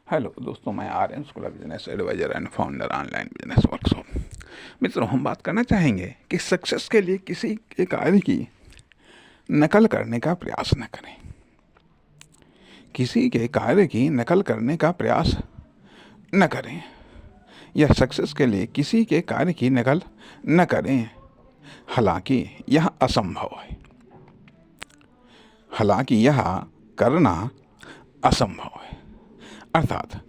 Hello दोस्तों, मैं Aryan Shukla, business advisor and founder online business workshop. मित्रों, हम बात करना चाहेंगे कि सक्सेस के लिए किसी के कार्य की नकल करने का प्रयास न करें। किसी के कार्य की नकल करने का प्रयास न करें, या सक्सेस के लिए किसी के कार्य की नकल न करें। हालांकि यह असंभव है। हालांकि यह करना असंभव है। अर्थात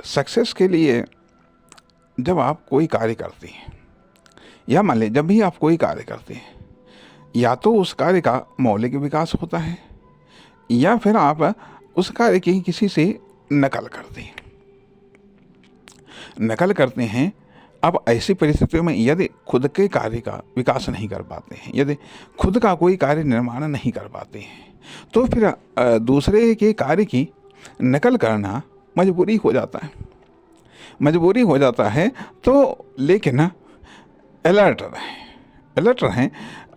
सक्सेस के लिए जब आप कोई कार्य करते हैं, या मान लें जब भी आप कोई कार्य करते हैं, या तो उस कार्य का मौलिक विकास होता है, या फिर आप उस कार्य की किसी से नकल करते हैं। नकल करते हैं। अब ऐसी परिस्थितियों में यदि खुद के कार्य का विकास नहीं कर पाते हैं, यदि खुद का कोई कार्य निर्माण नहीं कर पाते हैं, तो फिर दूसरे के कार्य की नकल करना मजबूरी हो जाता है। मजबूरी हो जाता है तो लेकिन अलर्ट रहें।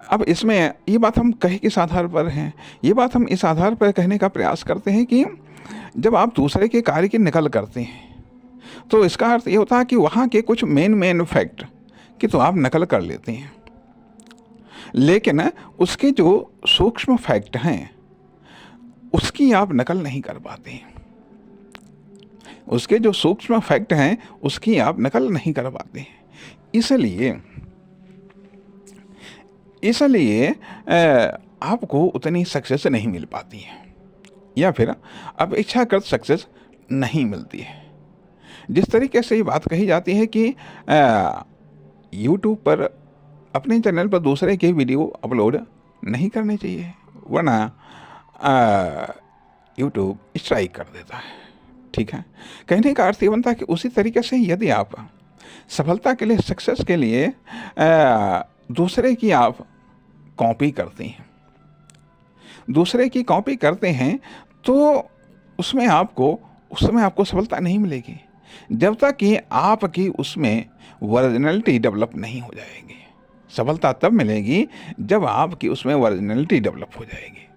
अब इसमें ये बात हम कहे किस आधार पर हैं? ये बात हम इस आधार पर कहने का प्रयास करते हैं कि जब आप दूसरे के कार्य की नकल करते हैं, तो इसका अर्थ ये होता है कि वहाँ के कुछ मेन फैक्ट की तो आप नकल कर लेते हैं, लेकिन उसके जो सूक्ष्म फैक्ट हैं उसकी आप नकल नहीं कर पाते हैं। उसके जो सूक्ष्म फैक्ट हैं उसकी आप नकल नहीं कर पाते हैं। इसलिए आपको उतनी सक्सेस नहीं मिल पाती है, या फिर अपेक्षाकृत सक्सेस नहीं मिलती है। जिस तरीके से ये बात कही जाती है कि यूट्यूब पर अपने चैनल पर दूसरे के वीडियो अपलोड नहीं करने चाहिए, वरना यूट्यूब स्ट्राइक कर देता है। ठीक है, कहने का अर्थ ये बनता है कि उसी तरीके से यदि आप सफलता के लिए, सक्सेस के लिए दूसरे की आप कॉपी करते हैं, तो उसमें आपको सफलता नहीं मिलेगी जब तक कि आपकी उसमें ओरिजिनलिटी डेवलप नहीं हो जाएगी। सफलता तब मिलेगी जब आपकी उसमें ओरिजिनलिटी डेवलप हो जाएगी।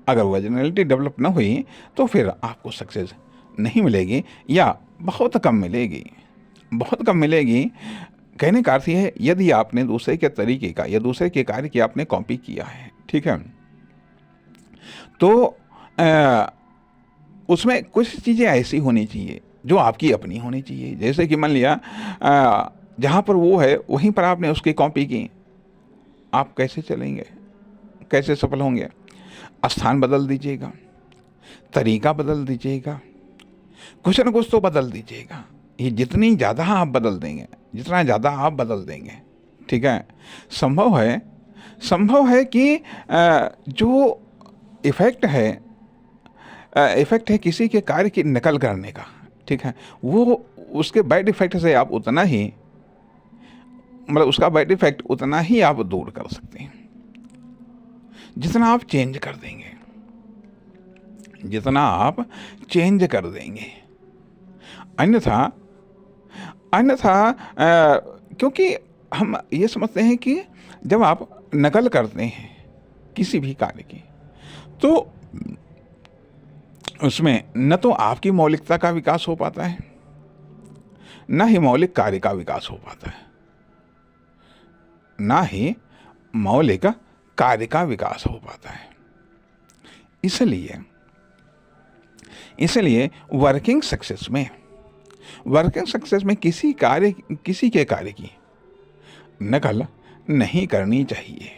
अगर ओरिजिनलिटी डेवलप ना हुई तो फिर आपको सक्सेस नहीं मिलेगी, या बहुत कम मिलेगी। कहने का अर्थ ये है, यदि आपने दूसरे के तरीके का या दूसरे के कार्य की आपने कॉपी किया है, ठीक है, तो उसमें कुछ चीज़ें ऐसी होनी चाहिए जो आपकी अपनी होनी चाहिए। जैसे कि मान लिया जहाँ पर वो है वहीं पर आपने उसकी कॉपी की, आप कैसे चलेंगे, कैसे सफल होंगे? स्थान बदल दीजिएगा, तरीका बदल दीजिएगा, कुछ न कुछ तो बदल दीजिएगा। ये जितना ज़्यादा आप बदल देंगे, ठीक है, संभव है कि जो इफ़ेक्ट है किसी के कार्य की नकल करने का, ठीक है, वो उसके बैड इफेक्ट से आप उतना ही, मतलब उसका बैड इफेक्ट उतना ही आप दूर कर सकते हैं जितना आप चेंज कर देंगे। अन्यथा क्योंकि हम ये समझते हैं कि जब आप नकल करते हैं किसी भी कार्य की, तो उसमें न तो आपकी मौलिकता का विकास हो पाता है, न ही मौलिक कार्य का विकास हो पाता है, इसलिए वर्किंग सक्सेस में किसी के कार्य की नकल नहीं करनी चाहिए।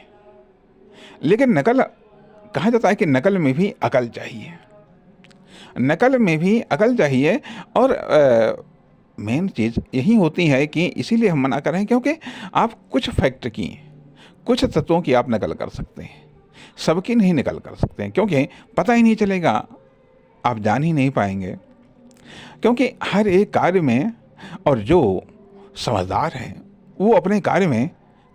लेकिन कहा जाता है कि नकल में भी अकल चाहिए, और मेन चीज़ यही होती है कि इसीलिए हम मना कर रहे हैं, क्योंकि आप कुछ फैक्ट की, कुछ तत्वों की आप नकल कर सकते हैं, सबकी नहीं नकल कर सकते हैं, क्योंकि पता ही नहीं चलेगा, आप जान ही नहीं पाएंगे। क्योंकि हर एक कार्य में, और जो समझदार है वो अपने कार्य में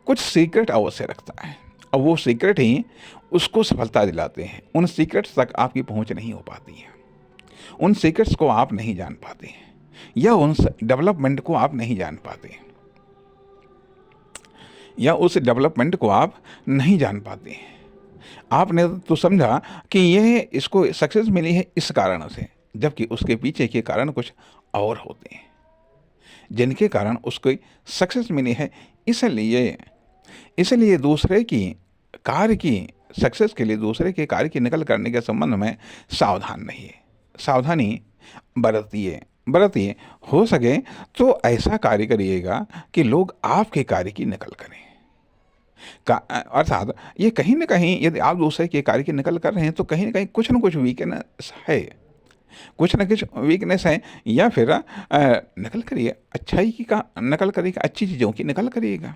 कुछ सीक्रेट अवश्य रखता है, और वो सीक्रेट ही उसको सफलता दिलाते हैं। उन सीक्रेट्स तक आपकी पहुंच नहीं हो पाती है, उन सीक्रेट्स को आप नहीं जान पाते हैं, या उन डेवलपमेंट को आप नहीं जान पाते, आपने तो समझा कि इसको सक्सेस मिली है इस कारण से, जबकि उसके पीछे के कारण कुछ और होते हैं जिनके कारण उसको सक्सेस मिली है। इसलिए इसलिए दूसरे की कार्य की सक्सेस के लिए दूसरे के कार्य की नकल करने के संबंध में सावधान रहिए, सावधानी बरतिए। हो सके तो ऐसा कार्य करिएगा कि लोग आपके कार्य की नकल करें। अर्थात ये कहीं ना कहीं यदि आप दूसरे के कार्य की नकल कर रहे हैं तो कहीं ना कहीं कुछ ना कुछ वीकनेस है, कुछ ना कुछ वीकनेस है। या फिर नकल करिए, अच्छाई की का नकल करिएगा, अच्छी चीज़ों की नकल करिएगा,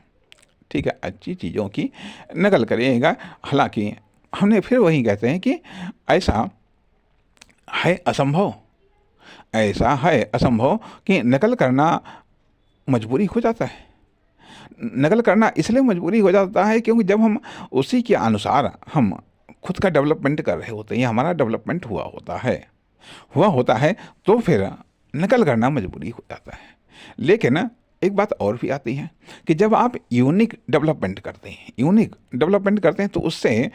ठीक है, अच्छी चीज़ों की नकल करिएगा। हालांकि हमने फिर वही कहते हैं कि ऐसा है असंभव, ऐसा है असंभव कि नकल करना मजबूरी हो जाता है। नकल करना इसलिए मजबूरी हो जाता है क्योंकि जब हम उसी के अनुसार हम खुद का डेवलपमेंट कर रहे होते हैं, हमारा डेवलपमेंट हुआ होता है तो फिर नकल करना मजबूरी हो जाता है। लेकिन एक बात और भी आती है कि जब आप यूनिक डेवलपमेंट करते हैं तो उससे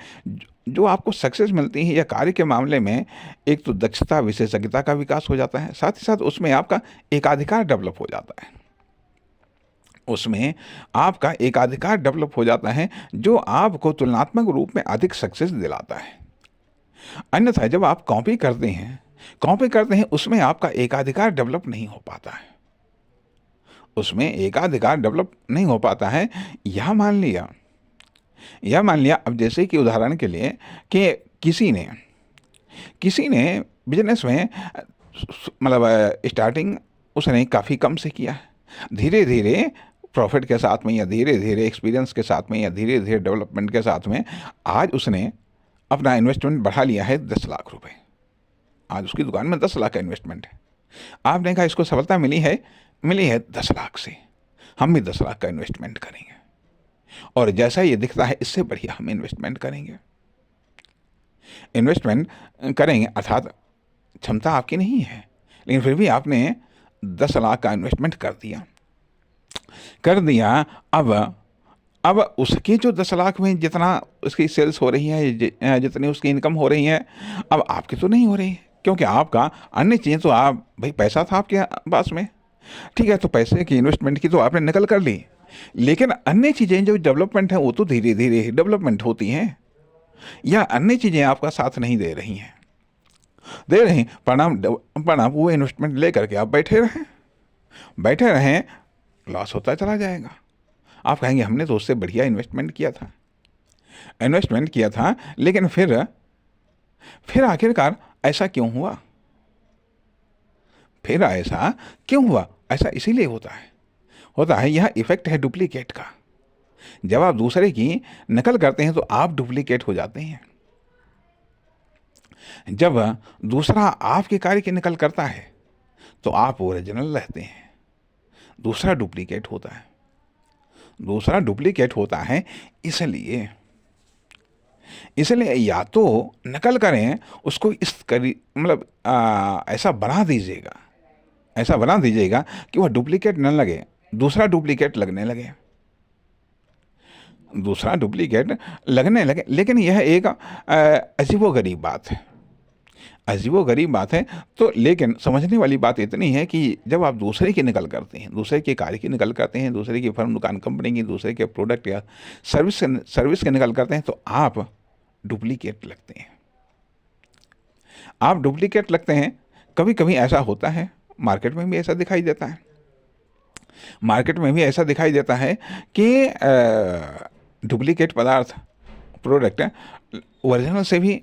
जो आपको सक्सेस मिलती है या कार्य के मामले में एक तो दक्षता विशेषज्ञता का विकास हो जाता है, साथ ही साथ उसमें आपका एकाधिकार डेवलप हो जाता है, उसमें आपका एकाधिकार डेवलप हो जाता है जो आपको तुलनात्मक रूप में अधिक सक्सेस दिलाता है। अन्यथा जब आप कॉपी करते हैं उसमें आपका एकाधिकार डेवलप नहीं हो पाता है, उसमें एकाधिकार डेवलप नहीं हो पाता है। यह मान लिया अब जैसे कि उदाहरण के लिए कि किसी ने बिजनेस में मतलब स्टार्टिंग उसने काफ़ी कम से किया, धीरे धीरे प्रॉफिट के साथ में या धीरे धीरे एक्सपीरियंस के साथ में या धीरे धीरे डेवलपमेंट के साथ में आज उसने अपना इन्वेस्टमेंट बढ़ा लिया है 10 लाख रुपए। आज उसकी दुकान में 10 लाख का इन्वेस्टमेंट है। आपने कहा इसको सफलता मिली है 10 लाख से, हम भी 10 लाख का इन्वेस्टमेंट करेंगे और जैसा ये दिखता है इससे बढ़िया हम इन्वेस्टमेंट करेंगे। अर्थात क्षमता आपकी नहीं है लेकिन फिर भी आपने 10 लाख का इन्वेस्टमेंट कर दिया। अब उसकी जो 10 लाख में जितना उसकी सेल्स हो रही है, जितनी उसकी इनकम हो रही है, अब आपकी तो नहीं हो रही है क्योंकि आपका अन्य चीज़ें तो आप भाई पैसा था आपके पास में, ठीक है, तो पैसे की इन्वेस्टमेंट की तो आपने नकल कर ली, लेकिन अन्य चीज़ें जो डेवलपमेंट है वो तो धीरे धीरे ही डेवलपमेंट होती हैं या अन्य चीज़ें आपका साथ नहीं दे रही हैं, परिणाम वो इन्वेस्टमेंट ले करके आप बैठे रहें, लॉस होता चला जाएगा। आप कहेंगे हमने तो उससे बढ़िया इन्वेस्टमेंट किया था लेकिन फिर आखिरकार ऐसा क्यों हुआ? ऐसा इसीलिए होता है यह इफेक्ट है डुप्लीकेट का। जब आप दूसरे की नकल करते हैं तो आप डुप्लीकेट हो जाते हैं, जब दूसरा आपके कार्य की नकल करता है तो आप ओरिजिनल रहते हैं, दूसरा डुप्लीकेट होता है। इसलिए या तो नकल करें उसको ऐसा बना दीजिएगा कि वह डुप्लीकेट न लगे, दूसरा डुप्लीकेट लगने लगे। लेकिन यह एक अजीबोगरीब बात है। तो लेकिन समझने वाली बात इतनी है कि जब आप दूसरे की नकल करते हैं, दूसरे के कार्य की नकल करते हैं, दूसरे की फर्म दुकान कंपनी की, दूसरे के प्रोडक्ट या सर्विस की नकल करते हैं तो आप डुप्लीकेट लगते हैं। कभी कभी ऐसा होता है, मार्केट में भी ऐसा दिखाई देता है कि डुप्लीकेट पदार्थ प्रोडक्ट ओरिजिनल से भी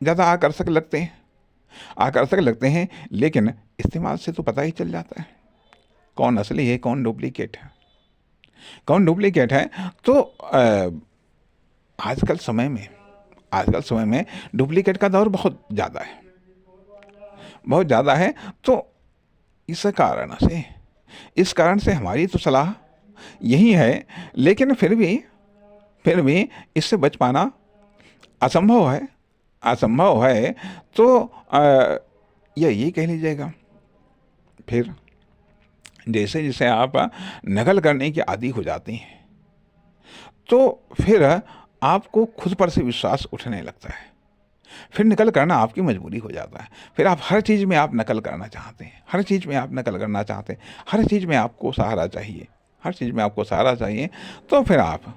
ज़्यादा आकर्षक लगते हैं, लेकिन इस्तेमाल से तो पता ही चल जाता है कौन असली है कौन डुप्लीकेट है। तो आजकल समय में डुप्लीकेट का दौर बहुत ज़्यादा है। तो इस कारण से हमारी तो सलाह यही है, लेकिन फिर भी इससे बच पाना असंभव है। तो यही कह लीजिएगा। फिर जैसे जैसे आप नकल करने की आदी हो जाती हैं तो फिर आपको खुद पर से विश्वास उठने लगता है, फिर नकल करना आपकी मजबूरी हो जाता है। फिर आप हर चीज़ में आप नकल करना चाहते हैं, हर चीज़ में आप नकल करना चाहते हैं, हर चीज़ में आपको सहारा चाहिए, हर चीज़ में आपको सहारा चाहिए, तो फिर आप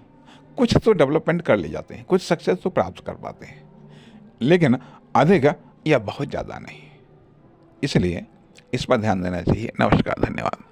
कुछ तो डेवलपमेंट कर ले जाते हैं, कुछ सक्सेस तो प्राप्त कर पाते हैं, लेकिन अधिक या बहुत ज़्यादा नहीं। इसलिए इस पर ध्यान देना चाहिए। नमस्कार, धन्यवाद।